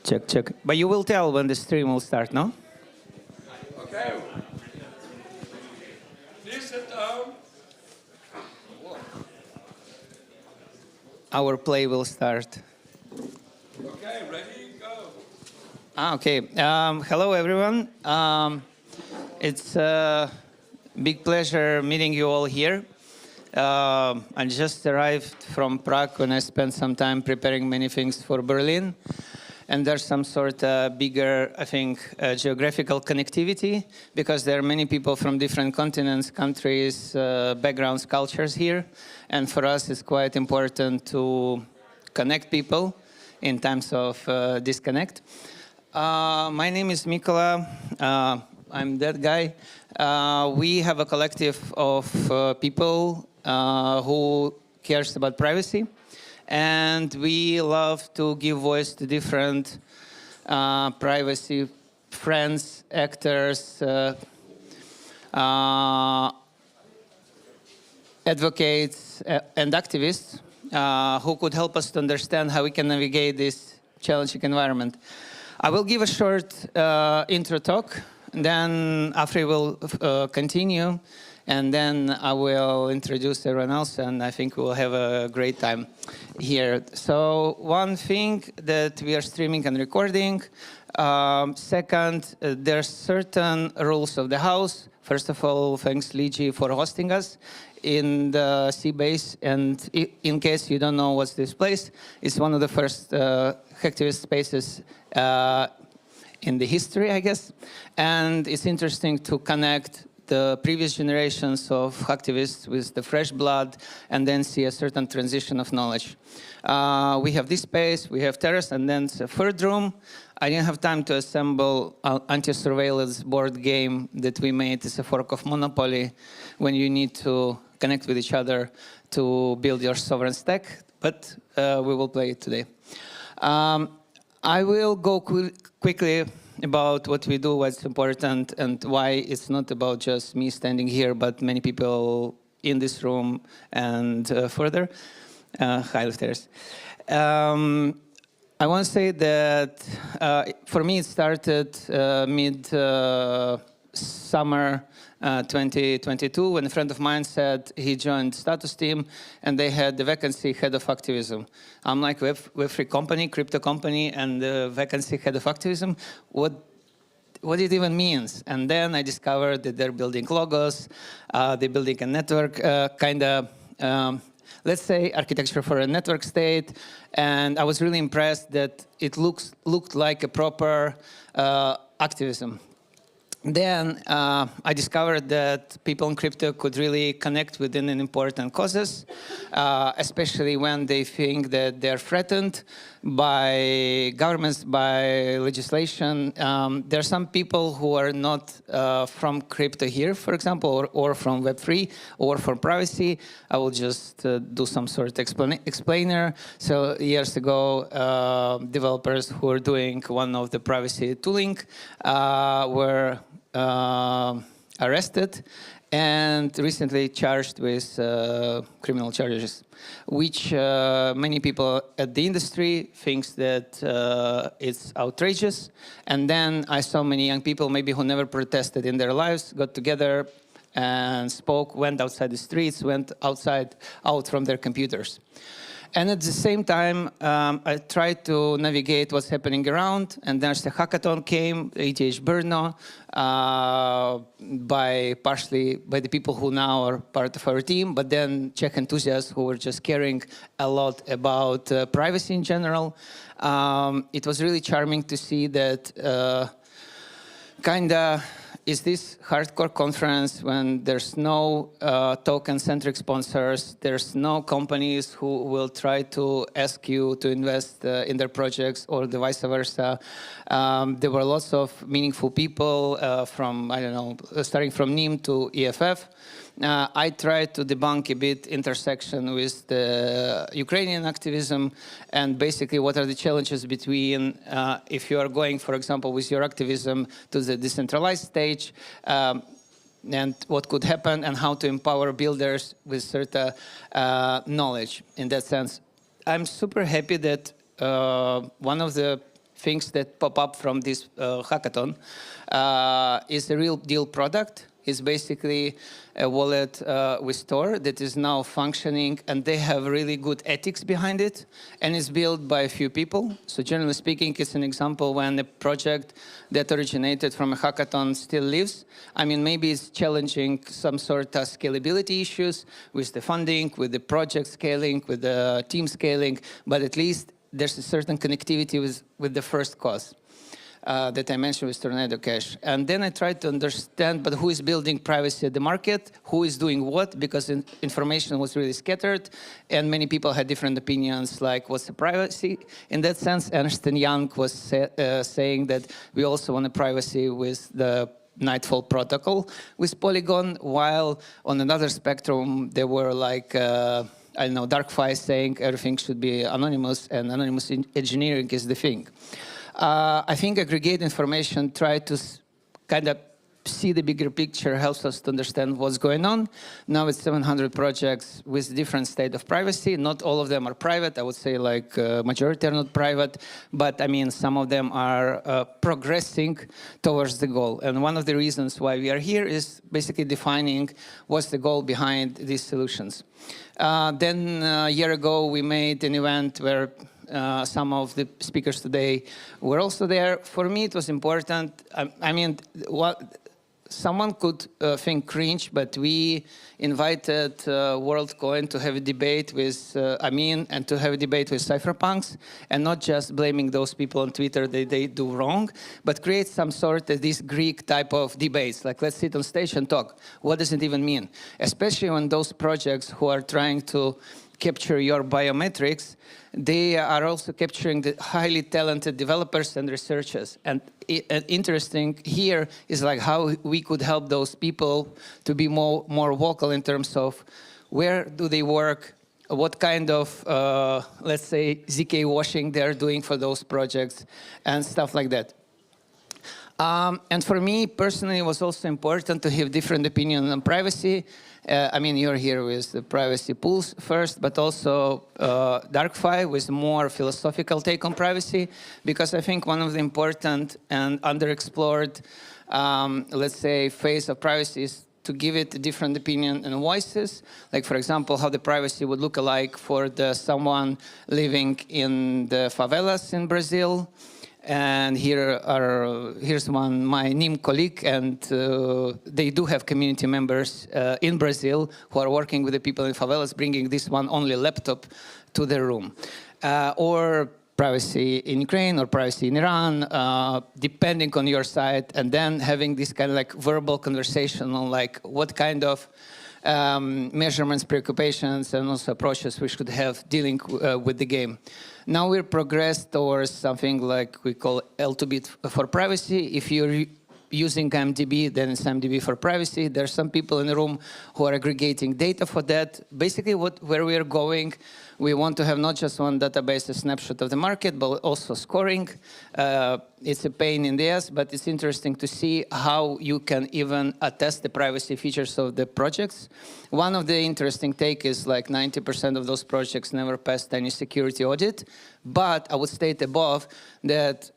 Check, check. But you will tell when the stream will start, no? Okay. Please sit down. Our play will start. Okay, ready, go. Okay. Hello, everyone. It's a big pleasure meeting you all here. I just arrived from Prague when I spent some time preparing many things for Berlin. And there's some sort of bigger, I think, geographical connectivity, because there are many people from different continents, countries, backgrounds, cultures here. And for us, it's quite important to connect people in times of disconnect. My name is Mykola. I'm that guy. We have a collective of people who cares about privacy. And we love to give voice to different privacy friends, actors, advocates, and activists who could help us to understand how we can navigate this challenging environment. I will give a short intro talk, and then after we'll continue. And then I will introduce everyone else, and I think we'll have a great time here. So one thing that we are streaming and recording. Second, there are certain rules of the house. First of all, thanks Ligi for hosting us in the C-Base. And in case you don't know what's this place, it's one of the first hacktivist spaces in the history, I guess. And it's interesting to connect the previous generations of hacktivists with the fresh blood, and then see a certain transition of knowledge. We have this space, we have terrace, and then the third room. I didn't have time to assemble an anti-surveillance board game that we made. It's a fork of Monopoly, when you need to connect with each other to build your sovereign stack, but we will play it today. I will go quickly about what we do, what's important, and why it's not about just me standing here, but many people in this room and further. Hi, lifters. I want to say that for me it started mid-summer 2022, when a friend of mine said he joined Status Team and they had the vacancy head of activism. I'm like, Web3 company, crypto company, and the vacancy head of activism, what it even means? And then I discovered that they're building logos, they're building a network, let's say architecture for a network state. And I was really impressed that it looked like a proper activism. Then I discovered that people in crypto could really connect within an important causes, especially when they think that they're threatened by governments, by legislation. There are some people who are not from crypto here, for example, or from Web3, or from privacy. I will just do some sort of explainer. So years ago, developers who were doing one of the privacy tooling were arrested and recently charged with criminal charges, which many people at the industry thinks that it's outrageous. And then I saw many young people, maybe who never protested in their lives, got together and spoke, went outside the streets, went out from their computers. And at the same time, I tried to navigate what's happening around, and there's the hackathon came, ETH Brno, partially by the people who now are part of our team, but then Czech enthusiasts who were just caring a lot about privacy in general. It was really charming to see that is this hardcore conference when there's no token-centric sponsors, there's no companies who will try to ask you to invest in their projects or the vice versa. There were lots of meaningful people from, I don't know, starting from NIM to EFF. I tried to debunk a bit intersection with the Ukrainian activism and basically what are the challenges between if you are going, for example, with your activism to the decentralized stage and what could happen and how to empower builders with certain knowledge in that sense. I'm super happy that one of the things that pop up from this hackathon is a real deal product. It's basically a wallet we store that is now functioning, and they have really good ethics behind it, and it's built by a few people. So generally speaking, it's an example when a project that originated from a hackathon still lives. I mean, maybe it's challenging some sort of scalability issues with the funding, with the project scaling, with the team scaling, but at least there's a certain connectivity with the first cause. That I mentioned with Tornado Cash. And then I tried to understand, but who is building privacy at the market? Who is doing what? Because information was really scattered, and many people had different opinions, like what's the privacy? In that sense, Ernst & Young was saying that we also want a privacy with the Nightfall protocol with Polygon, while on another spectrum, there were like, I don't know, DarkFi saying everything should be anonymous, and anonymous engineering is the thing. I think aggregate information, try to kind of see the bigger picture, helps us to understand what's going on. Now it's 700 projects with different state of privacy. Not all of them are private. I would say like majority are not private, but I mean some of them are progressing towards the goal. And one of the reasons why we are here is basically defining what's the goal behind these solutions. Then a year ago we made an event where some of the speakers today were also there. For me, it was important. I mean, someone could think cringe, but we invited WorldCoin to have a debate with Amin and to have a debate with cypherpunks, and not just blaming those people on Twitter that they do wrong, but create some sort of this Greek type of debates, like let's sit on stage and talk. What does it even mean? Especially when those projects who are trying to capture your biometrics, they are also capturing the highly talented developers and researchers. And interesting here is like how we could help those people to be more vocal in terms of where do they work, what kind of, let's say, ZK washing they're doing for those projects, and stuff like that. And for me, personally, it was also important to have different opinions on privacy. I mean, you're here with the privacy pools first, but also DarkFi with more philosophical take on privacy, because I think one of the important and underexplored, let's say, phase of privacy is to give it a different opinion and voices. Like, for example, how the privacy would look like for someone living in the favelas in Brazil. And here's my NIM colleague, and they do have community members in Brazil who are working with the people in favelas, bringing this one only laptop to their room. Or privacy in Ukraine or privacy in Iran, depending on your side, and then having this kind of like verbal conversation on like what kind of measurements, preoccupations, and also approaches we should have dealing with the game. Now we're progressed towards something like we call L2B for privacy. If you're using MDB, then it's MDB for privacy. There's some people in the room who are aggregating data for that. Basically, where we are going, we want to have not just one database, a snapshot of the market, but also scoring. It's a pain in the ass, but it's interesting to see how you can even attest the privacy features of the projects. One of the interesting take is like 90% of those projects never passed any security audit. But I would state above that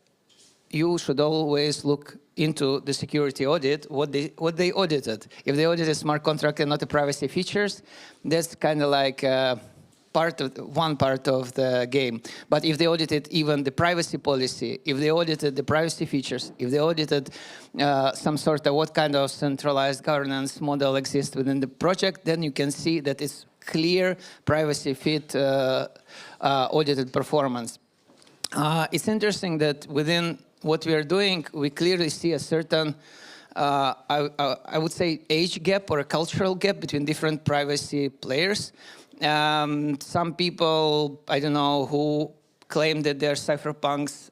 you should always look into the security audit, what they audited. If they audited smart contract and not the privacy features, that's kind of like one part of the game. But if they audited even the privacy policy, if they audited the privacy features, if they audited some sort of what kind of centralized governance model exists within the project, then you can see that it's clear privacy fit audited performance. It's interesting that within what we are doing, we clearly see a certain, I would say, age gap or a cultural gap between different privacy players. Some people, I don't know, who claim that they're cypherpunks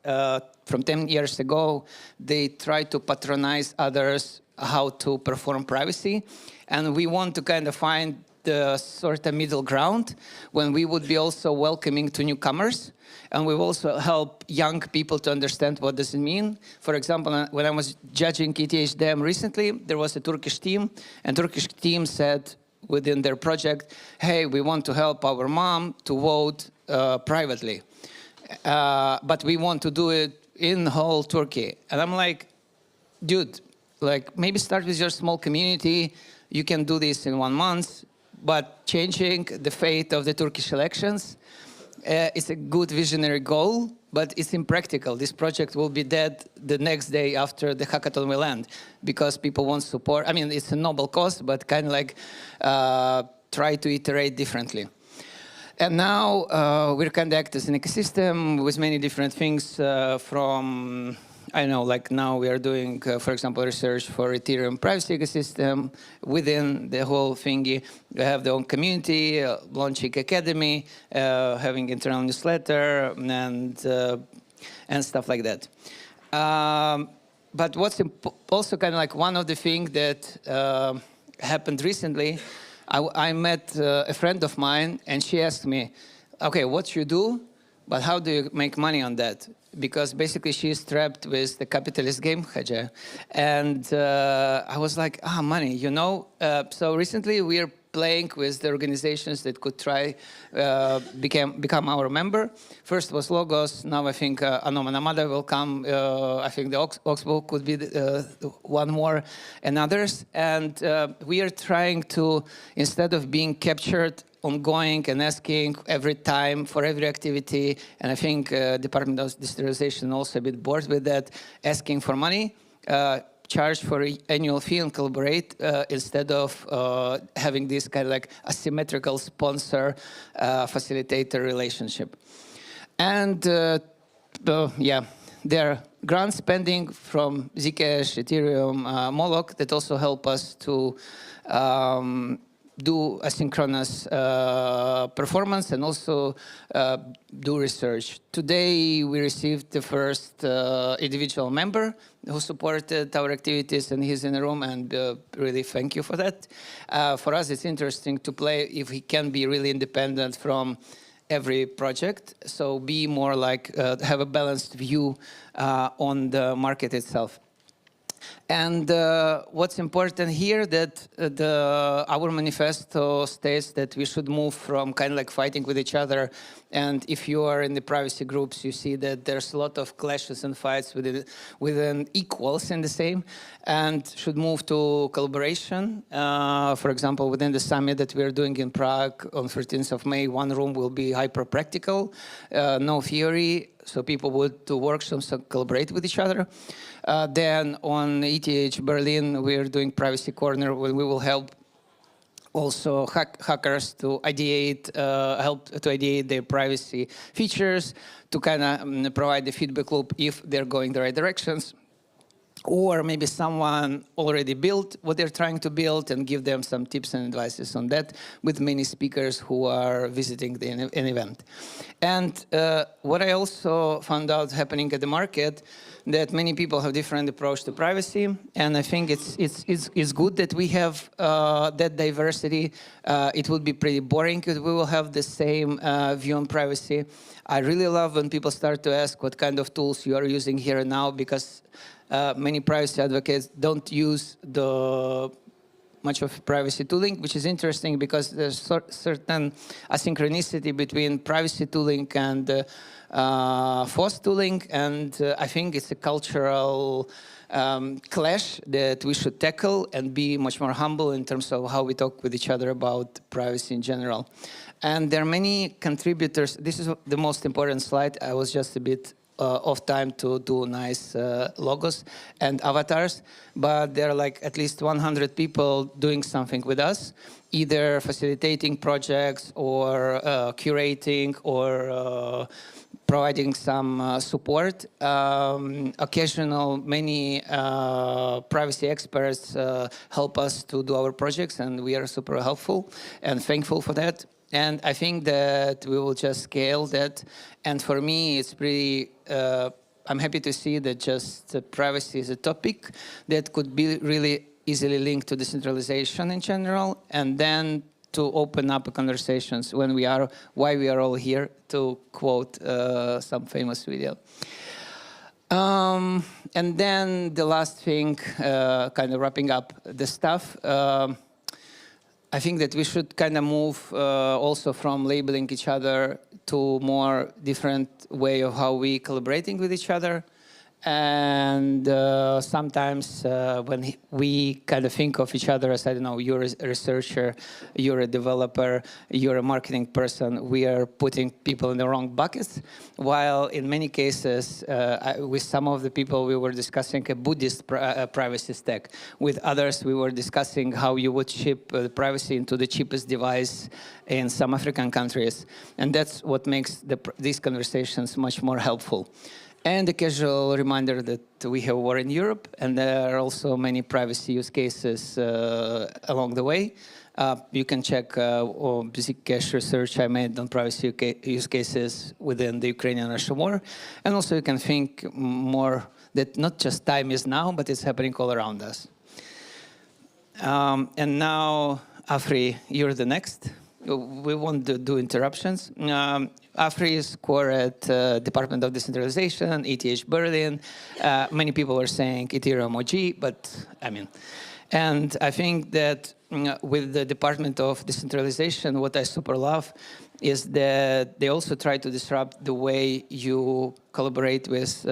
from 10 years ago, they try to patronize others how to perform privacy. And we want to kind of find the sort of middle ground when we would be also welcoming to newcomers. And we also help young people to understand what does it mean. For example, when I was judging ETH recently, there was a Turkish team, and Turkish team said within their project, hey, we want to help our mom to vote privately. But we want to do it in whole Turkey. And I'm like, dude, like maybe start with your small community. You can do this in 1 month, but changing the fate of the Turkish elections, it's a good visionary goal, but it's impractical. This project will be dead the next day after the hackathon will end because people won't support. I mean, it's a noble cause, but kind of like try to iterate differently. And now we're kind of act as an ecosystem with many different things from, I know, like now we are doing, for example, research for Ethereum privacy ecosystem. Within the whole thingy, we have the own community, launching academy, having internal newsletter, and stuff like that. But what's also kind of like one of the things that happened recently, I met a friend of mine, and she asked me, okay, what you do, but how do you make money on that? Because basically she's trapped with the capitalist game, Haja. And I was like, money, you know? So recently we're playing with the organizations that could try become our member. First was Logos, now I think Anoma Namada will come. I think the Oxbow could be one more, and others. And we are trying to, instead of being captured ongoing and asking every time for every activity, and I think Department of Digitalization also a bit bored with that, asking for money, charge for annual fee and collaborate instead of having this kind of like asymmetrical sponsor facilitator relationship. And yeah, there are grant spending from Zcash, Ethereum, Moloch that also help us to do asynchronous performance and also do research. Today, we received the first individual member who supported our activities, and he's in the room, and really thank you for that. For us, it's interesting to play if we can be really independent from every project, so be more like, have a balanced view on the market itself. And what's important here that our manifesto states that we should move from kind of like fighting with each other. And if you are in the privacy groups, you see that there's a lot of clashes and fights within equals in the same, and should move to collaboration. For example, within the summit that we are doing in Prague on 13th of May, one room will be hyper-practical, no theory, so people would do workshops and collaborate with each other. Then on ETH Berlin, we're doing Privacy Corner, where we will help also hackers to ideate, help to ideate their privacy features, to kind of provide the feedback loop if they're going the right directions. Or maybe someone already built what they're trying to build and give them some tips and advices on that with many speakers who are visiting an event. And what I also found out happening at the market, that many people have different approach to privacy, and I think it's good that we have that diversity. It would be pretty boring if we will have the same view on privacy. I really love when people start to ask what kind of tools you are using here and now, because many privacy advocates don't use much of privacy tooling, which is interesting because there's certain asynchronicity between privacy tooling and FOSS tooling, and I think it's a cultural clash that we should tackle and be much more humble in terms of how we talk with each other about privacy in general. And there are many contributors. This is the most important slide. I was just a bit off time to do nice logos and avatars, but there are like at least 100 people doing something with us, either facilitating projects or curating or providing some support. Occasional, many privacy experts help us to do our projects, and we are super helpful and thankful for that. And I think that we will just scale that. And for me, it's pretty, I'm happy to see that just privacy is a topic that could be really easily linked to decentralization in general, and then to open up conversations when we are, why we are all here, to quote some famous video. And then the last thing, kind of wrapping up the stuff, I think that we should kind of move also from labeling each other to more different way of how we collaborating with each other. And sometimes when we kind of think of each other as, I don't know, you're a researcher, you're a developer, you're a marketing person, we are putting people in the wrong buckets. While in many cases, with some of the people, we were discussing a Buddhist privacy stack. With others, we were discussing how you would ship privacy into the cheapest device in some African countries. And that's what makes these conversations much more helpful. And a casual reminder that we have war in Europe, and there are also many privacy use cases along the way. You can check Zcash research I made on privacy use cases within the Ukrainian-Russia war. And also you can think more that not just time is now, but it's happening all around us. And now, Afri, you're the next. We won't do interruptions. Afri is core at Department of Decentralization, ETH Berlin. Many people are saying Ethereum OG, but I mean, and I think that with the Department of Decentralization, what I super love is that they also try to disrupt the way you collaborate with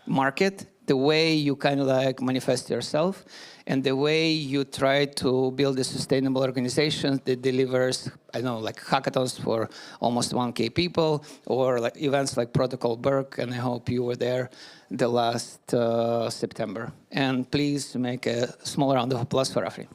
market, the way you kind of like manifest yourself, and the way you try to build a sustainable organization that delivers, I don't know, like hackathons for almost 1K people, or like events like Protocol Berg, and I hope you were there the last September. And please make a small round of applause for Afri.